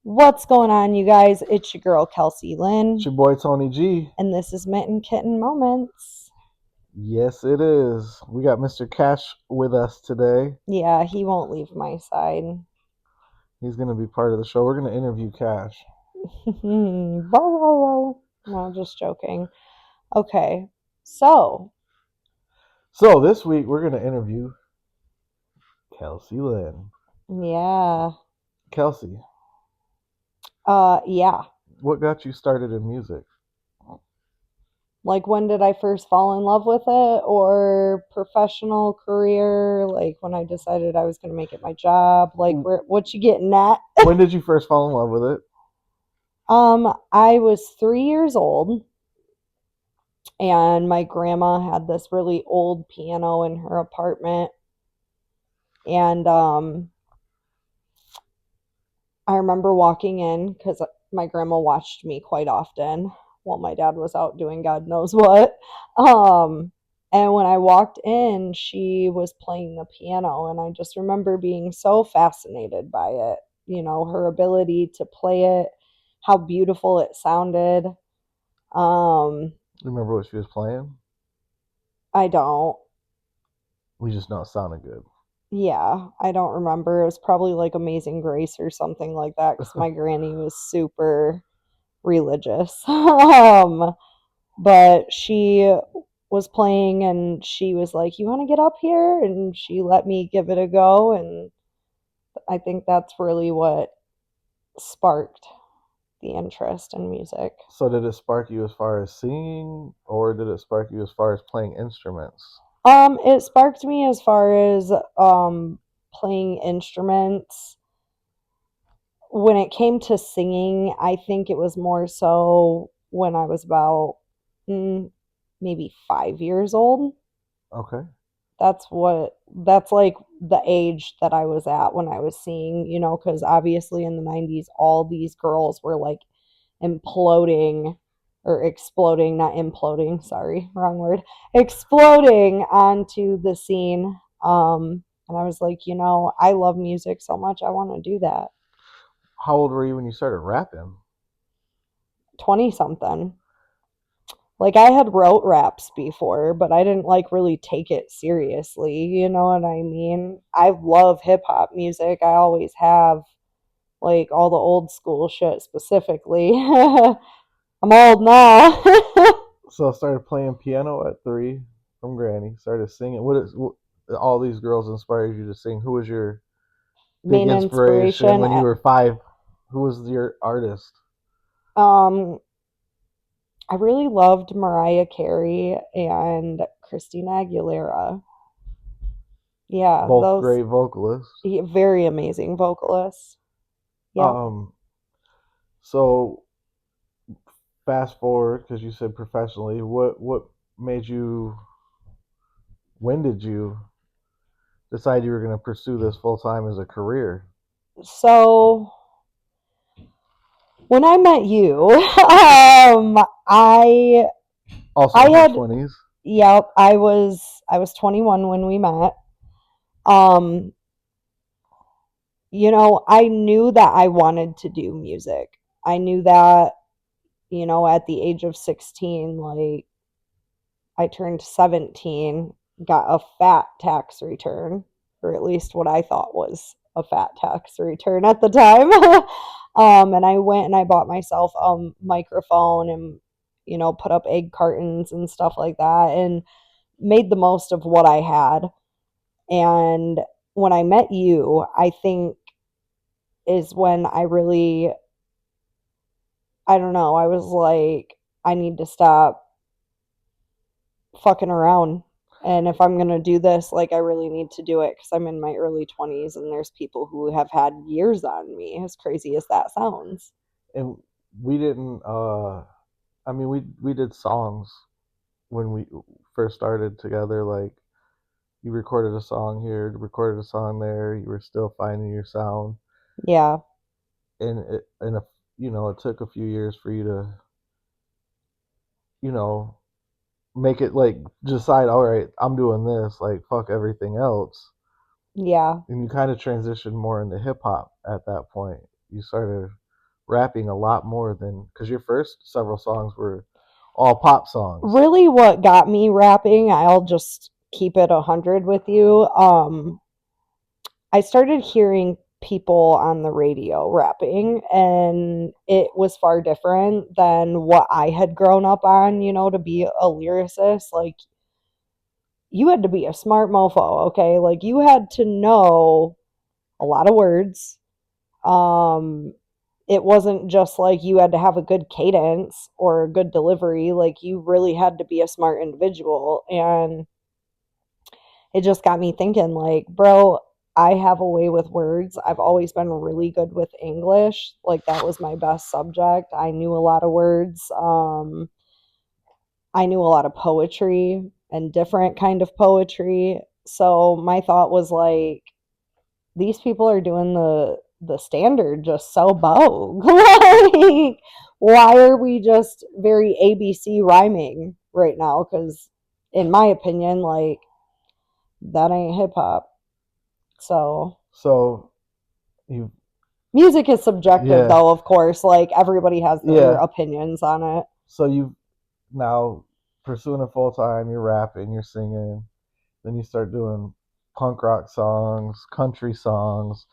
What's going on, you guys? It's your girl, Kelsey Lynn, It's your boy Tony G. and this is Mitten Kitten Moments. Yes, it is. We got Mr. Cash with us today. Yeah, he won't leave my side. He's going to be part of the show. We're going to interview Cash. No, just joking. Okay, so, So this week we're going to interview Kelsey Lynn. yeah. Kelsey, Yeah. what got you started in music? Like, when did I first fall in love with it, or professional career? Like, when I decided I was going to make it my job? Like, what you getting at? When did you first fall in love with it? I was 3 years old. And my grandma had this really old piano in her apartment. And I remember walking in because my grandma watched me quite often while my dad was out doing God knows what. Um, and when I walked in, she was playing the piano, and I just remember being so fascinated by it. Her ability to play it, how beautiful it sounded. Um, Remember what she was playing? I don't. We just know it sounded good. Yeah, I don't remember. It was probably like Amazing Grace or something like that because my granny was super religious. But she was playing and she was like, "You want to get up here?" And she let me give it a go. And I think that's really what sparked the interest in music. So did it spark you as far as singing, or did it spark you as far as playing instruments? It sparked me as far as playing instruments. When it came to singing, I think it was more so when I was about maybe 5 years old. Okay. That's like the age that I was at when I was seeing, because obviously in the 90s, all these girls were like imploding or exploding, not imploding, sorry, wrong word, exploding onto the scene. And I was like, I love music so much, I want to do that. How old were you when you started rapping? 20 something. Like I had wrote raps before, but I didn't like really take it seriously. You know what I mean? I love hip hop music. I always have, like all the old school shit specifically. I'm old now. So I started playing piano at 3 from Granny. Started singing. All these girls inspired you to sing? Who was your big Main inspiration inspiration. when you were 5? Who was your artist? Um, I really loved Mariah Carey and Christina Aguilera. Yeah, Both those great vocalists. very amazing vocalists. Yep. Um, so fast forward because you said professionally. What made you? When did you decide you were going to pursue this full time as a career? So when I met you, Also I in her had, 20s. yep, I was 21 when we met. Um, I knew that I wanted to do music. I knew that, at the age of 16, like I turned 17, got a fat tax return, or at least what I thought was a fat tax return at the time. And I went and I bought myself a microphone and, put up egg cartons and stuff like that and made the most of what I had. And when I met you, I think is when I really, I don't know, I was like, I need to stop fucking around. And if I'm going to do this, like, I really need to do it because I'm in my early 20s and there's people who have had years on me, as crazy as that sounds. And we didn't. I mean, we did songs when we first started together. Like you recorded a song here, recorded a song there. You were still finding your sound, Yeah. and it took a few years for you to you know make it like decide. All right, I'm doing this. Like fuck everything else. Yeah. And you kind of transitioned more into hip hop at that point. You started. rapping a lot more than because your first several songs were all pop songs. Really, what got me rapping, I'll just keep it 100 with you. I started hearing people on the radio rapping, and it was far different than what I had grown up on, to be a lyricist. Like, you had to be a smart mofo, okay? Like, you had to know a lot of words. Um, it wasn't just like you had to have a good cadence or a good delivery. Like, you really had to be a smart individual. And it just got me thinking, like, bro, I have a way with words. I've always been really good with English. Like, that was my best subject. I knew a lot of words. I knew a lot of poetry and different kind of poetry. So my thought was like, these people are doing the standard just so bogue. Like, why are we just very ABC rhyming right now? Because in my opinion, like, that ain't hip hop. So So you, music is subjective, yeah, though, of course. Like, everybody has their yeah. opinions on it. So you now pursuing it full time. You're rapping, you're singing. Then you start doing punk rock songs, country songs,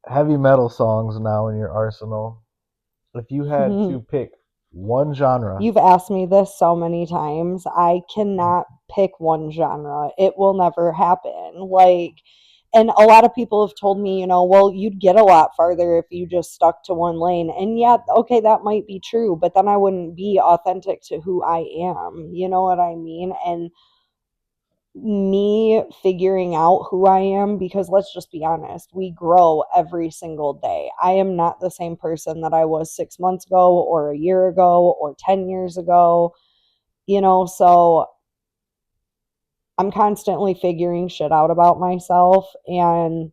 heavy metal songs now in your arsenal. If you had to pick one genre, You've asked me this so many times. I cannot pick one genre. It will never happen. Like, and a lot of people have told me, well, you'd get a lot farther if you just stuck to one lane. And yeah, okay, that might be true, but then I wouldn't be authentic to who I am. You know what I mean? And me figuring out who I am, because let's just be honest, we grow every single day. I am not the same person that I was 6 months ago or a year ago or 10 years ago, so I'm constantly figuring shit out about myself. And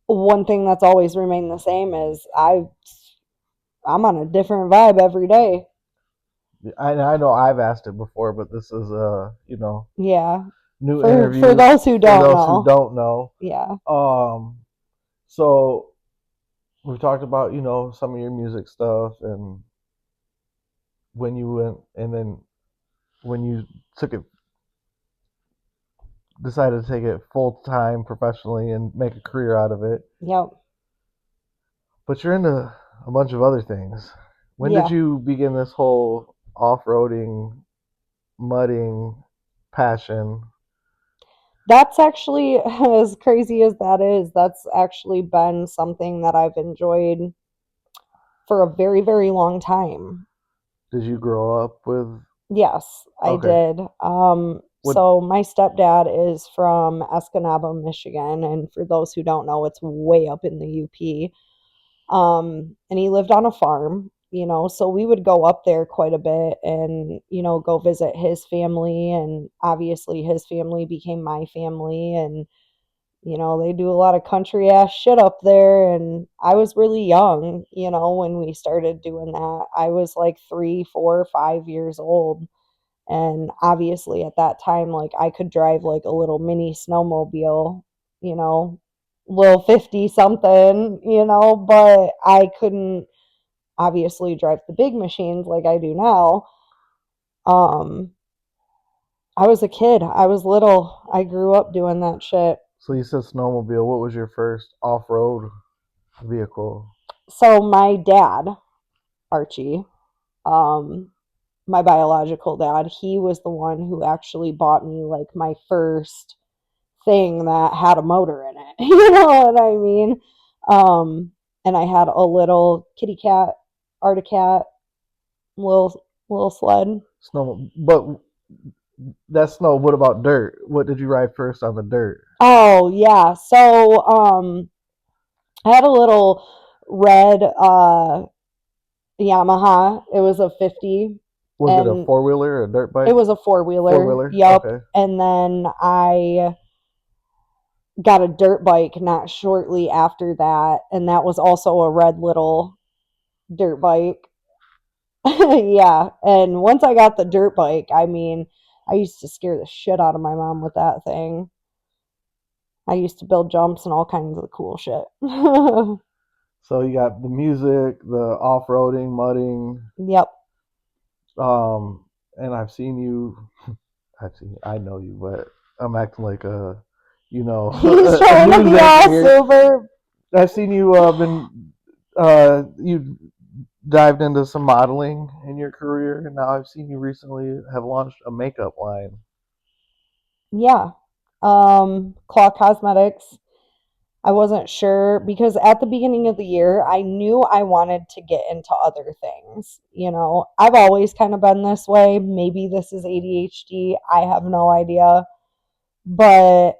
one thing that's always remained the same is I'm on a different vibe every day. I know I've asked it before, but this is Yeah. new For interview those who for don't those who know. don't know. Yeah. Um, so we talked about some of your music stuff and when you went and then when you took it decided to take it full time professionally and make a career out of it. Yep. But you're into a bunch of other things. When did Yeah. you begin this whole off-roading, mudding passion? That's actually, as crazy as that is, that's actually been something that I've enjoyed for a very, very long time. Did you grow up with? Yes, I Okay. did. What So my stepdad is from Escanaba, Michigan, and for those who don't know, it's way up in the UP. And he lived on a farm, so we would go up there quite a bit and, go visit his family. And obviously his family became my family. And, they do a lot of country ass shit up there. And I was really young, when we started doing that. I was like 3, 4, 5 years old. And obviously at that time, like, I could drive like a little mini snowmobile, you know, little 50 something, but I couldn't obviously drive the big machines like I do now. Um, I was a kid. I was little. I grew up doing that shit. so you said snowmobile. What was your first off-road vehicle? So my dad, Archie, um, my biological dad, he was the one who actually bought me like my first thing that had a motor in it. You know what I mean? And I had a little kitty cat, Arctic cat, little sled. Snow, but that's snow. What about dirt? What did you ride first on the dirt? Oh yeah. So I had a little red Yamaha. It was a 50, Was it a and four wheeler or a dirt it bike? was a four Four wheeler. wheeler. Yup. Okay. And then I got a dirt bike not shortly after that, and that was also a red little dirt bike. Yeah, and once I got the dirt bike, I mean, I used to scare the shit out of my mom with that thing. I used to build jumps and all kinds of cool shit. So you got the music, the off-roading, mudding, Yep. and I've seen you. Actually, I know you, but I'm acting like a, He's a trying to news be anchor all here. super. I've seen you you dived into some modeling in your career, and now I've seen you recently have launched a makeup line. Yeah. Claw Cosmetics. I wasn't sure because at the beginning of the year, I knew I wanted to get into other things. I've always kind of been this way. Maybe this is ADHD. I have no idea. But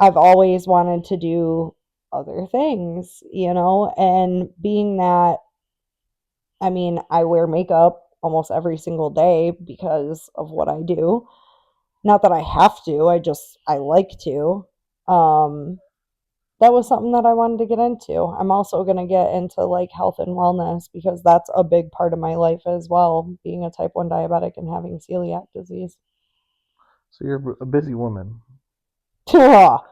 I've always wanted to do other things. And being that, I mean, I wear makeup almost every single day because of what I do. Not that I have to, I like to. Um, that was something that I wanted to get into. I'm also going to get into like health and wellness because that's a big part of my life as well, being a type 1 diabetic and having celiac disease. So you're a busy woman. that's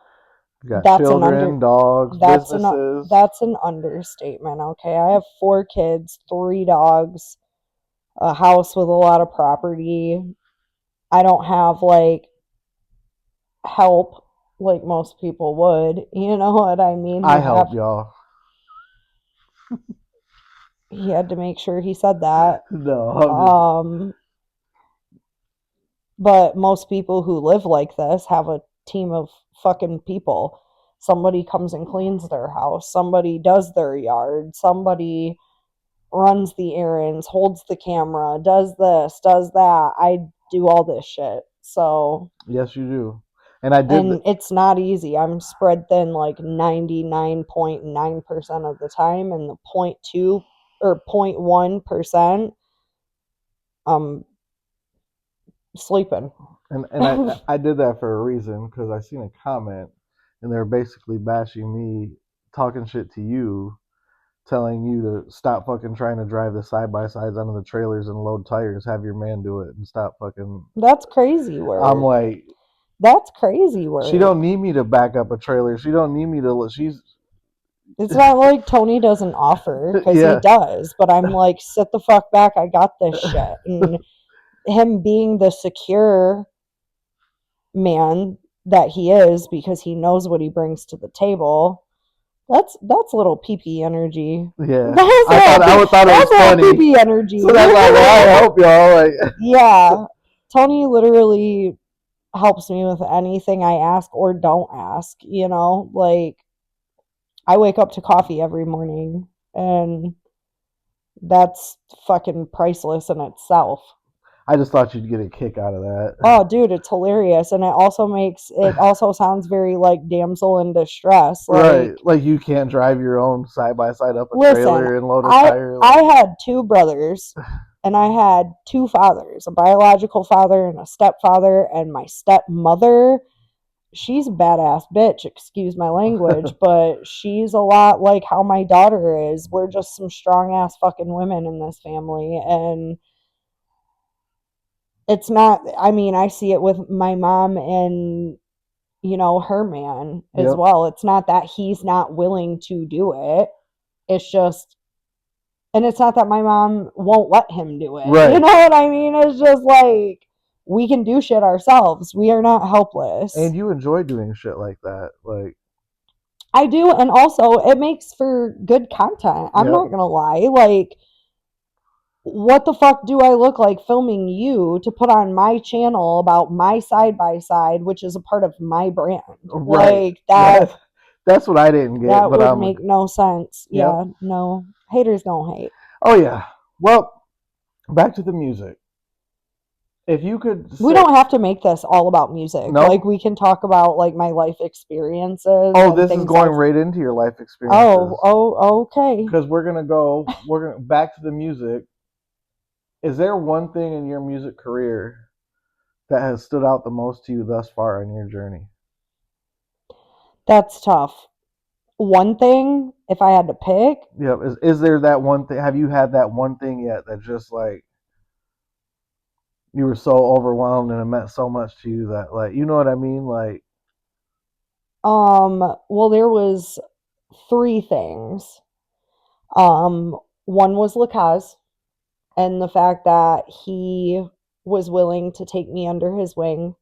You got an under children, dogs, that's an businesses. that's an understatement, okay? I have 4 kids, 3 dogs, a house with a lot of property. I don't have like help like most people would, you know what I mean? I Who have help y'all. he had to make sure he said that. No, I'm just. Um But most people who live like this have a team of fucking people. Somebody comes and cleans their house, somebody does their yard, somebody runs the errands, holds the camera, does this, does that. I do all this shit. So, Yes, you do. And I did. and it's not easy. I'm spread thin like 99.9% of the time, and the point 0.2 or 0.1%, I'm sleeping. I did that for a reason because I seen a comment and they're basically bashing me, talking shit to you, telling you to stop fucking trying to drive the side by sides onto the trailers and load tires. Have your man do it and stop fucking. That's crazy I'm work. like, That's crazy she work. don't need me to back up a trailer. She don't need me to. She's It's not like Tony doesn't offer, because he yeah. does, but I'm like, sit the fuck back. I got this shit. And him being the secure man that he is because he knows what he brings to the table. That's little pee energy. Yeah, That's little I pee. would thought it was That's little funny, pee energy. so that's why I help y'all. Like, Yeah, Tony literally helps me with anything I ask or don't ask. Like I wake up to coffee every morning, and that's fucking priceless in itself. I just thought you'd get a kick out of that. Oh, dude, it's hilarious. And it also sounds very like damsel in distress. Right, Like, like you can't drive your own side by side up a listen, trailer and load a I tire. I Like, had 2 brothers and I had 2 fathers, a biological father and a stepfather, and my stepmother, she's a badass bitch, excuse my language, but she's a lot like how my daughter is. We're just some strong ass fucking women in this family, and it's not, I mean, I see it with my mom and her man as yep, well. It's not that he's not willing to do it. It's just, and it's not that my mom won't let him do it. You right. know what I mean? It's just like we can do shit ourselves. We are not And helpless. you enjoy doing shit like that. Like, I do, and also it makes for good content. I'm yep, not gonna lie. Like, what the fuck do I look like filming you to put on my channel about my side by side, which is a part of my brand? right. Like that That's what I didn't get, that but would I'm make no sense. yep. Yeah, no. Haters gonna hate. Oh yeah. Well, back to the music. If you could We say don't have to make this all about music. Like no, we can talk about like my life experiences oh, and this is things going I've right into your life Oh, experiences oh, okay. because we're gonna back to the music. Is there one thing in your music career that has stood out the most to you thus far in your journey? That's tough. One thing, if I had to pick, Yep. Is there that one thing? Have you had that one thing yet that just like you were so overwhelmed and it meant so much to you that like you know what I mean? Like Well, there was three things. One was Lakaz, and the fact that he was willing to take me under his wing.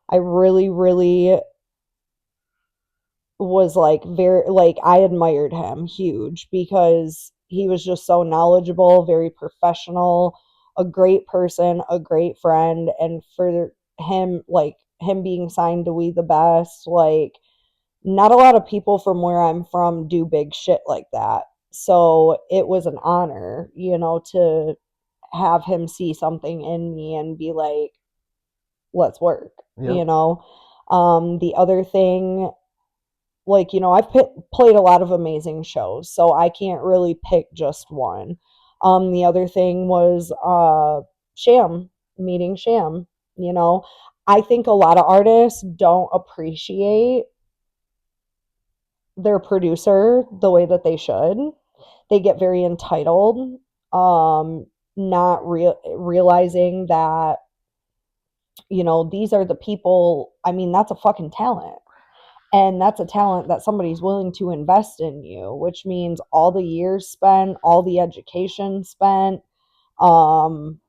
I really, really was like very like I admired him huge because he was just so knowledgeable, very professional, a great person, a great friend, and for him being signed to We the Best, like not a lot of people from where I'm from do big shit like that. So it was an honor, to have him see something in me and be like, let's work, Yep. The other thing, like, I've played a lot of amazing shows, so I can't really pick just one. The other thing was Sham, meeting Sham, you know. I think a lot of artists don't appreciate their producer the way that they should. They get very entitled, um, not realizing that, these are the people. I mean, that's a fucking talent. And that's a talent that somebody's willing to invest in you, which means all the years spent, all the education spent, um,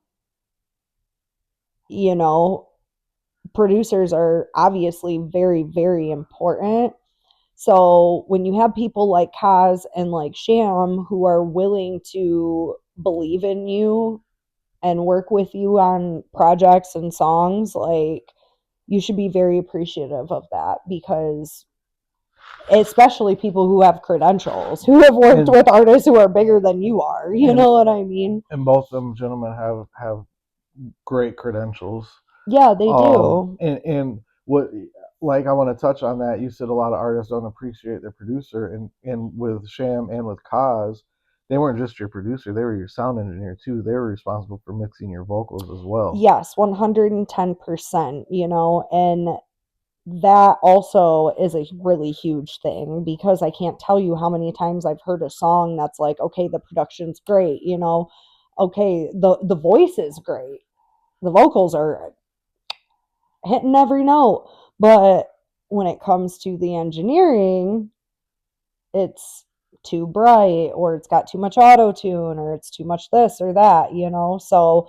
you know, producers are obviously very, very important. So when you have people like Kaz and like Sham who are willing to believe in you and work with you on projects and songs, like you should be very appreciative of that because especially people who have credentials, who have worked And with artists who are bigger than you are. You and know what I mean? and both of them gentlemen have great credentials. Yeah, they do. And what, like, I want to touch on that. You said a lot of artists don't appreciate their producer, and with Sham and with Kaz, they weren't just your producer; they were your sound engineer too. They were responsible for mixing your vocals as well. Yes, 110%, and that also is a really huge thing because I can't tell you how many times I've heard a song that's like, okay, the production's great, okay, the voice is great. The vocals are hitting every note, but when it comes to the engineering, it's too bright or it's got too much auto tune or it's too much this or that. So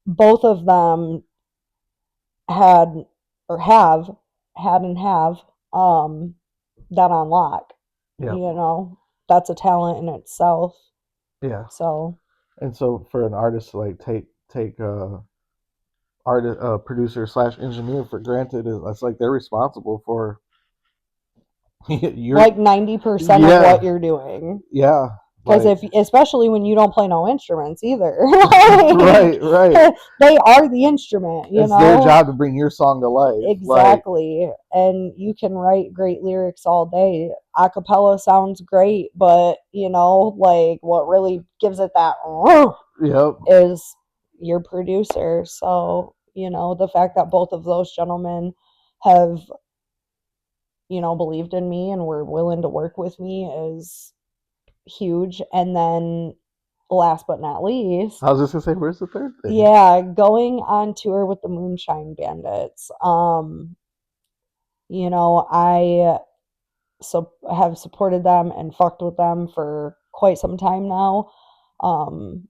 both of them had or have and have that on lock. Yeah, You know, that's a talent in itself. yeah. So And so for an artist to like take artist producer slash engineer for granted, that's like they're responsible for you're like 90% of what yeah you're doing. yeah Because like if, especially when you don't play no instruments either, right, right. they are the instrument, It's their job to bring your song to life. Like, Exactly. And you can write great lyrics all day. Acapella sounds great, but like what really gives it that yep, is your producer. So, the fact that both of those gentlemen have, believed in me and were willing to work with me is huge. And then last but not least, I was just gonna say, where's the third thing? yeah, going on tour with the Moonshine Bandits. I have supported them and fucked with them for quite some time now. Um,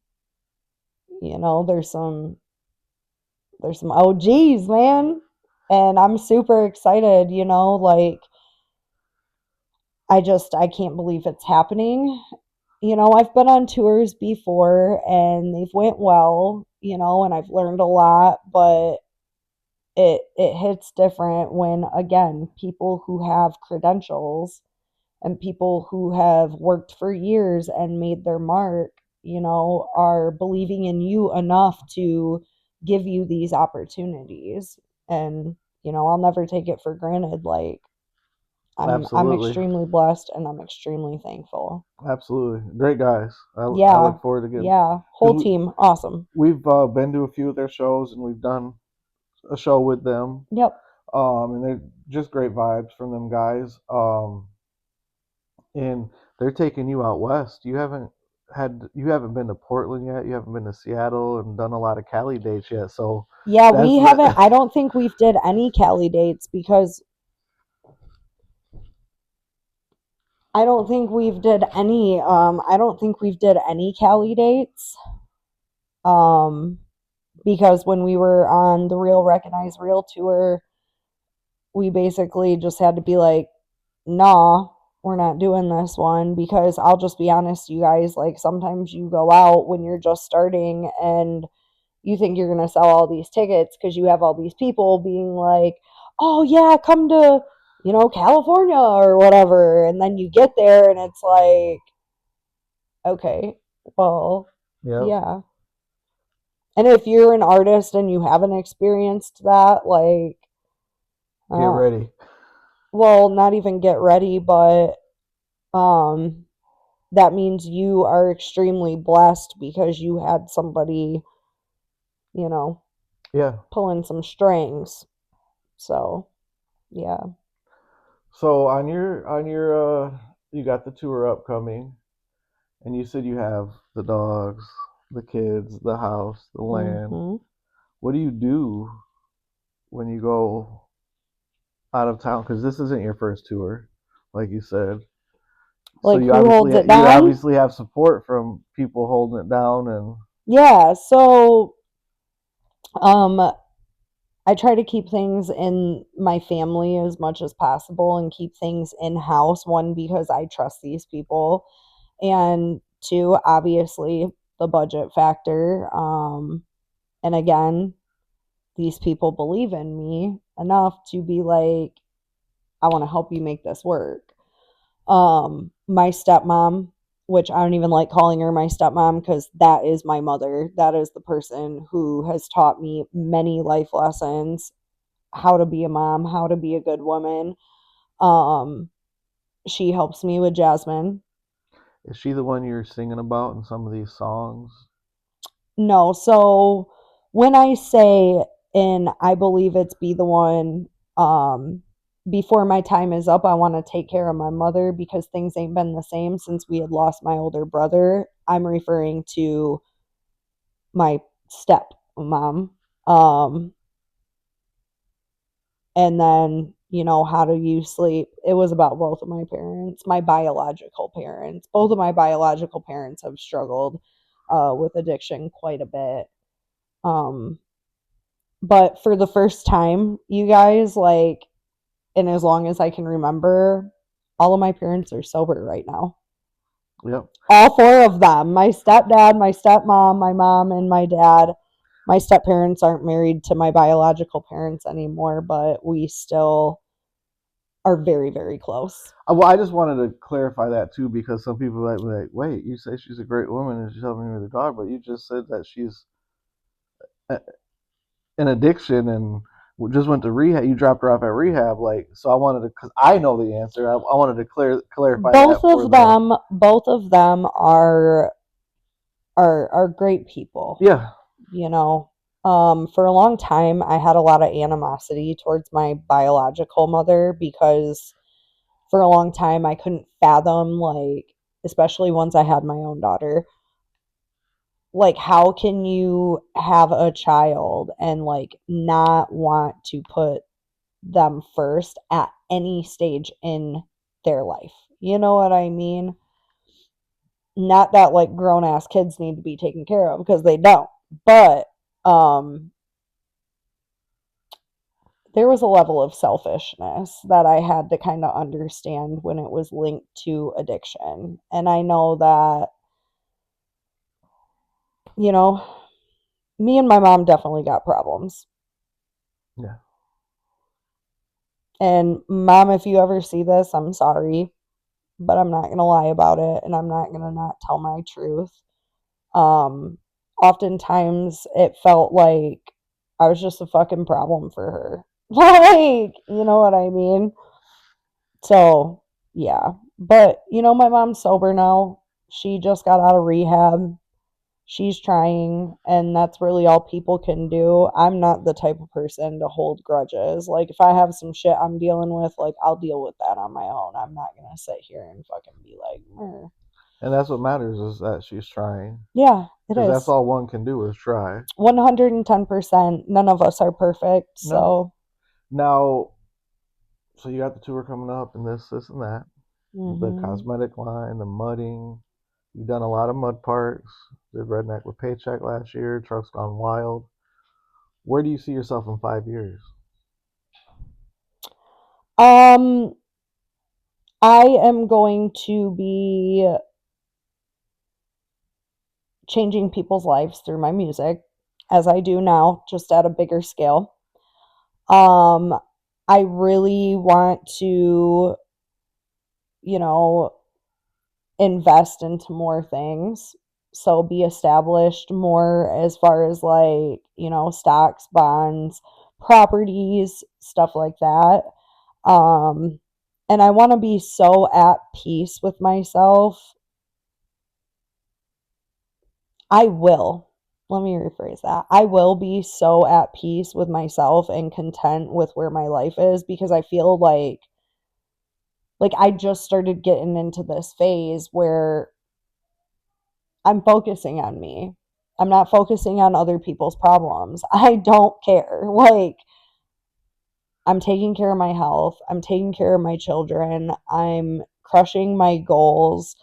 there's some OGs, man. And I'm super excited, like I can't believe it's happening. I've been on tours before and they've went well, and I've learned a lot, but it hits different when again, people who have credentials and people who have worked for years and made their mark, are believing in you enough to give you these opportunities. And, I'll never take it for granted. Like I'm Absolutely, extremely blessed and I'm extremely thankful. absolutely, great guys. I Yeah. look forward to getting Yeah. because Whole team, awesome. we've been to a few of their shows and we've done a show with them. Yep. And they're just great vibes from them guys. And they're taking you out west. You haven't been to Portland yet. You haven't been to Seattle and done a lot of Cali dates yet. So Yeah, that's we haven't the I don't think we've did any Cali dates because I don't think we've did any I don't think we've did any Cali dates. Um because when we were on the Real Recognize Real tour, we basically just had to be like, nah, we're not doing this one because I'll just be honest, you guys, like sometimes you go out when you're just starting and you think you're going to sell all these tickets because you have all these people being like, oh, yeah, come to, California or whatever. And then you get there and it's like, okay, well, Yep. yeah. And if you're an artist and you haven't experienced that, like, Get uh, ready. well, not even get ready, but um, that means you are extremely blessed because you had somebody, you know, Yeah. pulling some strings. So, yeah. So on your you got the tour upcoming, and you said you have the dogs, the kids, the house, the land. Hmm. What do you do when you go out of town? Because this isn't your first tour, like you said. So Like, who holds it you down? obviously have support from people holding it down, and Yeah. So, um, I try to keep things in my family as much as possible and keep things in house. One, because I trust these people, and two, obviously, the budget factor. And again, these people believe in me enough to be like, I want to help you make this work. My stepmom, which I don't even like calling her my stepmom because that is my mother. That is the person who has taught me many life lessons, how to be a mom, how to be a good woman. Um, she helps me with Jasmine. is she the one you're singing about in some of these songs? No, so when I say, and I believe it's be the one, um, before my time is up, I want to take care of my mother because things ain't been the same since we had lost my older brother. I'm referring to my step mom. Um, and then, how do you sleep? It was about both of my parents, my biological parents. Both of my biological parents have struggled with addiction quite a bit. Um, But for the first time, you guys, like, and as long as I can remember, all of my parents are sober right now. Yep. All four of them, my stepdad, my stepmom, my mom, and my dad. My step parents aren't married to my biological parents anymore, but we still are very, very close. Well, I just wanted to clarify that too because some people like, wait, you say she's a great woman and she's helping me with the dog, but you just said that she's an addiction and just went to rehab. You dropped her off at rehab, like so. I wanted to, because I know the answer. I wanted to clarify that for the Both of them are great people. yeah. you know for a long time I had a lot of animosity towards my biological mother because for a long time I couldn't fathom, like, especially once I had my own daughter, like, how can you have a child and like not want to put them first at any stage in their life? You know what I mean? Not that like grown ass kids need to be taken care of, because they don't, but um there was a level of selfishness that I had to kind of understand when it was linked to addiction. And I know that, you know, me and my mom definitely got problems. Yeah. And mom, if you ever see this, I'm sorry, but I'm not going to lie about it and I'm not going to not tell my truth. Um Oftentimes it felt like I was just a fucking problem for her. Like, you know what I mean? So, yeah. But, my mom's sober now. She just got out of rehab. She's trying, and that's really all people can do. I'm not the type of person to hold grudges. Like, if I have some shit I'm dealing with, like, I'll deal with that on my own. I'm not going to sit here and fucking be like, "Meh." And that's what matters is that she's trying Yeah, it because that's is. all one can do is try. 110%. None of us are perfect. No. So, Now, so you got the tour coming up and this and that. the Mhm. cosmetic line, the mudding. You've done a lot of mud parks. Did Redneck with Paycheck last year. Trucks Gone Wild. Where do you see yourself in 5 years? Um, I am going to be changing people's lives through my music as I do now, just at a bigger scale. Um, I really want to, you know, invest into more things. So be established more as far as like, stocks, bonds, properties, stuff like that. Um, and I want to be so at peace with myself. I will. Let me rephrase that. I will be so at peace with myself and content with where my life is because I feel like I just started getting into this phase where I'm focusing on me. I'm not focusing on other people's problems. I don't care. Like, I'm taking care of my health. I'm taking care of my children. I'm crushing my goals.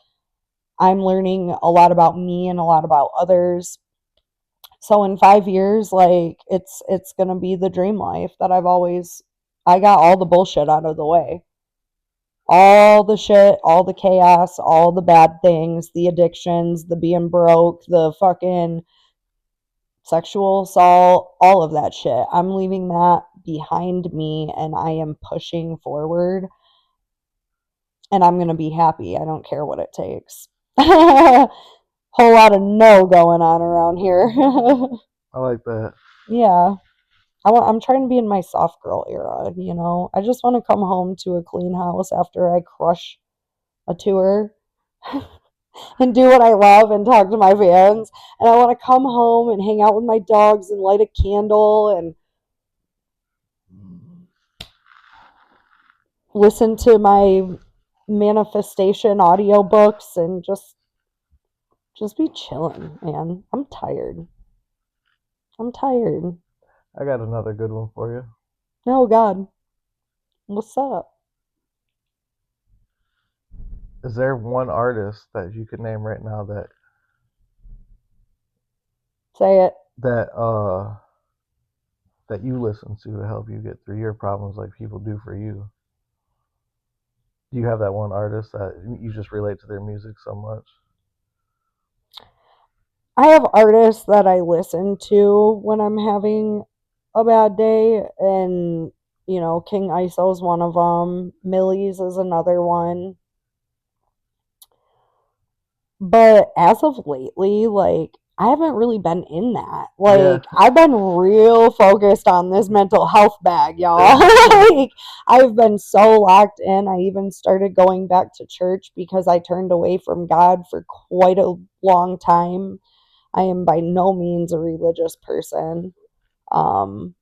I'm learning a lot about me and a lot about others. So in 5 years, like it's gonna be the dream life that I got all the bullshit out of the way. All the shit, all the chaos, all the bad things, the addictions, the being broke, the fucking sexual assault, all of that shit. I'm leaving that behind me and I am pushing forward and I'm going to be happy. I don't care what it takes. Whole lot of no going on around here. I like that. Yeah. I'm trying to be in my soft girl era. I just want to come home to a clean house after I crush a tour and do what I love and talk to my fans. And I want to come home and hang out with my dogs and light a candle and listen to my manifestation audiobooks and just be chilling, man. I'm tired. I'm tired. I got another good one for you. Oh God. What's up? Is there one artist that you could name right now Say it. that that you listen to help you get through your problems like people do for you? Do you have that one artist that you just relate to their music so much? I have artists that I listen to when I'm having a bad day, and King ISO is one of them. Millie's is another one. But as of lately, like, I haven't really been in that. Yeah, Like, I've been real focused on this mental health bag, y'all. Like, I've been so locked in. I even started going back to church because I turned away from God for quite a long time. I am by no means a religious person. Um,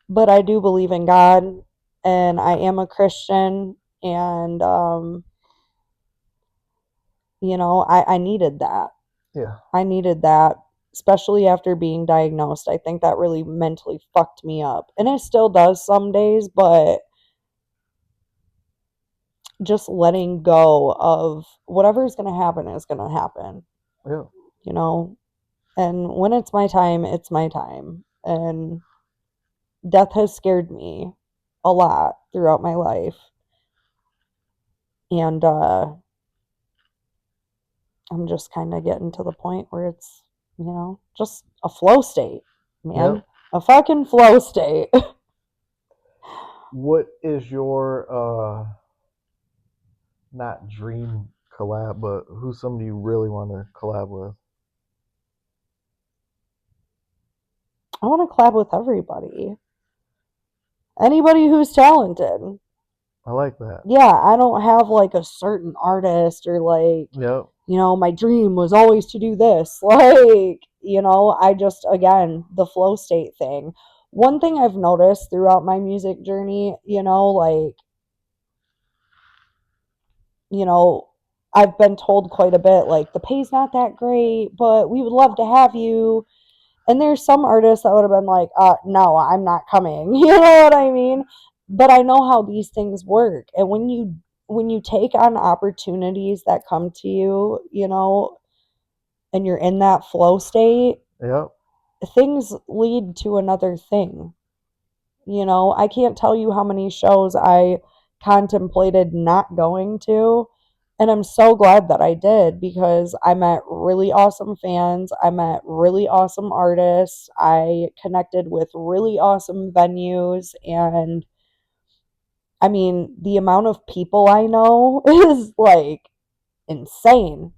but I do believe in God and I am a Christian, and I needed that. yeah. I needed that, especially after being diagnosed. I think that really mentally fucked me up. And it still does some days, but just letting go of whatever is going to happen is going to happen, Yeah. you know? And when it's my time, it's my time. And death has scared me a lot throughout my life. And I'm just kind of getting to the point where it's, just a flow state, man. Yep. A fucking flow state. What is your not dream collab, but who's somebody you really want to collab with? I want to collab with everybody. Anybody who's talented. I like that. Yeah, I don't have like a certain artist or like, Yep. my dream was always to do this. Like, I just, again, the flow state thing. One thing I've noticed throughout my music journey, like, you know, I've been told quite a bit, like, the pay's not that great, but we would love to have you. And there's some artists that would have been like, no, I'm not coming. You know what I mean? But I know how these things work. And when you take on opportunities that come to you, and you're in that flow state, Yep. things lead to another thing. I can't tell you how many shows I contemplated not going to. And I'm so glad that I did because I met really awesome fans. I met really awesome artists. I connected with really awesome venues. And I mean, the amount of people I know is like insane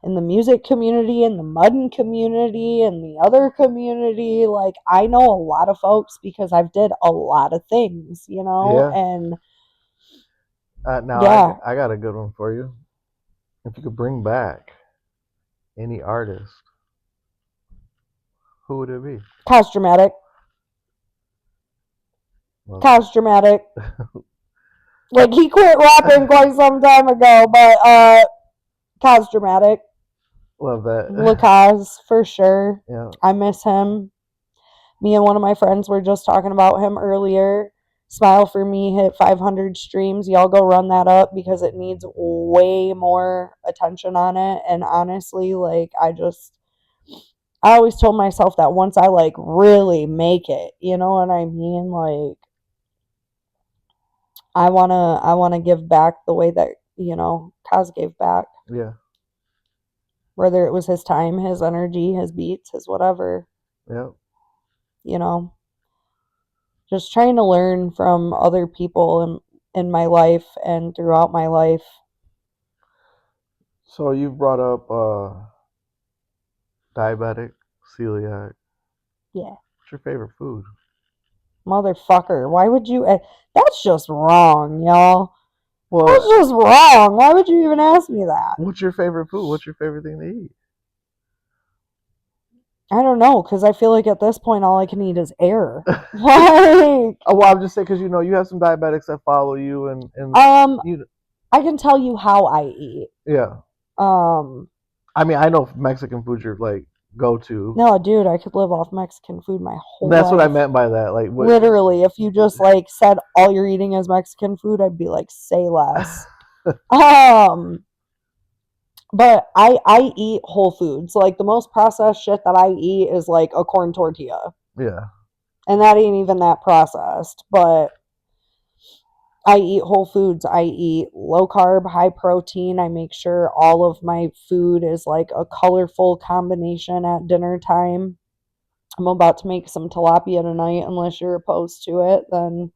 in the music community, in the mudding community, and the other community. Like, I know a lot of folks because I've did a lot of things, Yeah. and Now yeah, I got a good one for you. If you could bring back any artist, who would it be? cause dramatic, Love cause dramatic. that. Like, he quit rapping quite some time ago, but cause dramatic. Love that. Lacaz, for sure. Yeah. I miss him. Me and one of my friends were just talking about him earlier. Smile for Me hit 500 streams. Y'all go run that up because it needs way more attention on it. And honestly, like, I always told myself that once I like really make it, you know what I mean? Like, I wanna give back the way that, Kaz gave back. Yeah. Whether it was his time, his energy, his beats, his whatever, Yeah. you know. Just trying to learn from other people in my life and throughout my life. So you brought up diabetic, celiac. Yeah. What's your favorite food? Motherfucker. Why would you? That's just wrong, y'all. That's Well, just wrong. Why would you even ask me that? what's your favorite food? What's your favorite thing to eat? I don't know, because I feel like at this point all I can eat is air. Like, Oh, well, I'm just saying because you have some diabetics that follow you, and um, you, I can tell you how I eat. yeah. Um, I mean, I know Mexican food your like go to. no, dude, I could live off Mexican food my whole That's what I life. meant by that. Like what? Literally, if you just like said all you're eating is Mexican food, I'd be like, say less. Um, but I eat whole foods. Like, the most processed shit that I eat is like a corn tortilla, Yeah. and that ain't even that processed. But I eat whole foods. I eat low carb, high protein. I make sure all of my food is like a colorful combination at dinner time. I'm about to make some tilapia tonight. Unless you're opposed to it, then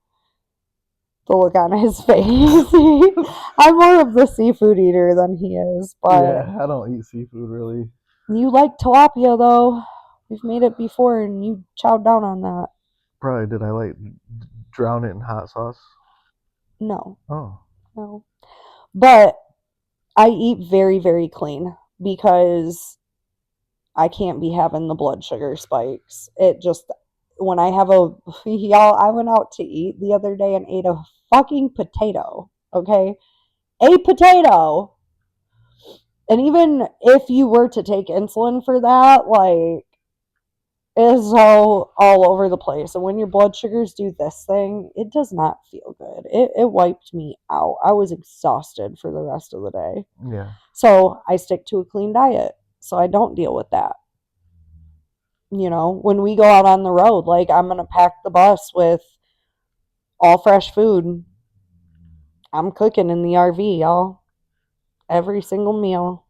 the look on his face. I'm more of the seafood eater than he is, but Yeah. I don't eat seafood really. you like tilapia though. We've made it before and you chowed down on that. Probably did I like drown it in hot sauce? No, Oh. no. But I eat very, very clean because I can't be having the blood sugar spikes. It just, when I have y'all, I went out to eat the other day and ate a fucking potato, okay? A potato. And even if you were to take insulin for that, like, is all over the place. And when your blood sugars do this thing, it does not feel good. It wiped me out. I was exhausted for the rest of the day. Yeah. So I stick to a clean diet so I don't deal with that. When we go out on the road, like, I'm going to pack the bus with all fresh food. I'm cooking in the RV, y'all. Every single meal.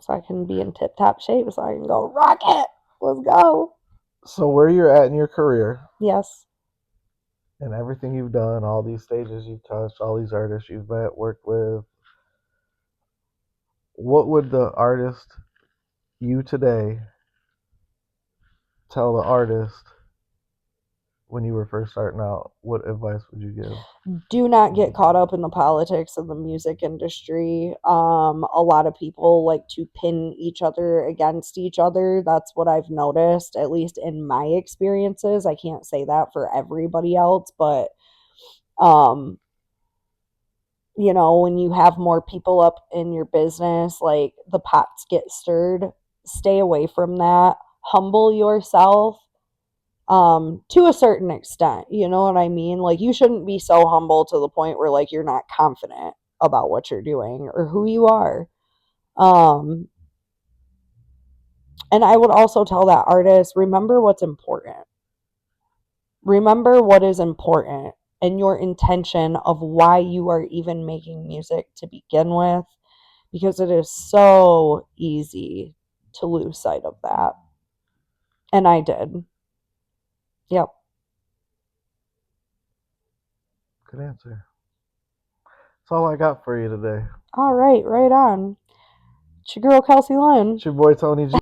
So I can be in tip top shape so I can go rock it. Let's go. So where you're at in your career Yes. and everything you've done, all these stages you've touched, all these artists you've met, worked with, what would the artist you today tell the artist when you were first starting out? What advice would you give? Do not get caught up in the politics of the music industry. A lot of people like to pin each other against each other. That's what I've noticed, at least in my experiences. I can't say that for everybody else, but um, when you have more people up in your business, like, the pots get stirred. Stay away from that. Humble yourself to a certain extent, you know what I mean? Like, you shouldn't be so humble to the point where, like, you're not confident about what you're doing or who you are. Um, and I would also tell that artist, remember what's important. Remember what is important and your intention of why you are even making music to begin with, because it is so easy to lose sight of that. And I did. Yep. Good answer. That's all I got for you today. All right, right on. It's your girl, Kelsey Lynn. It's your boy Tony G.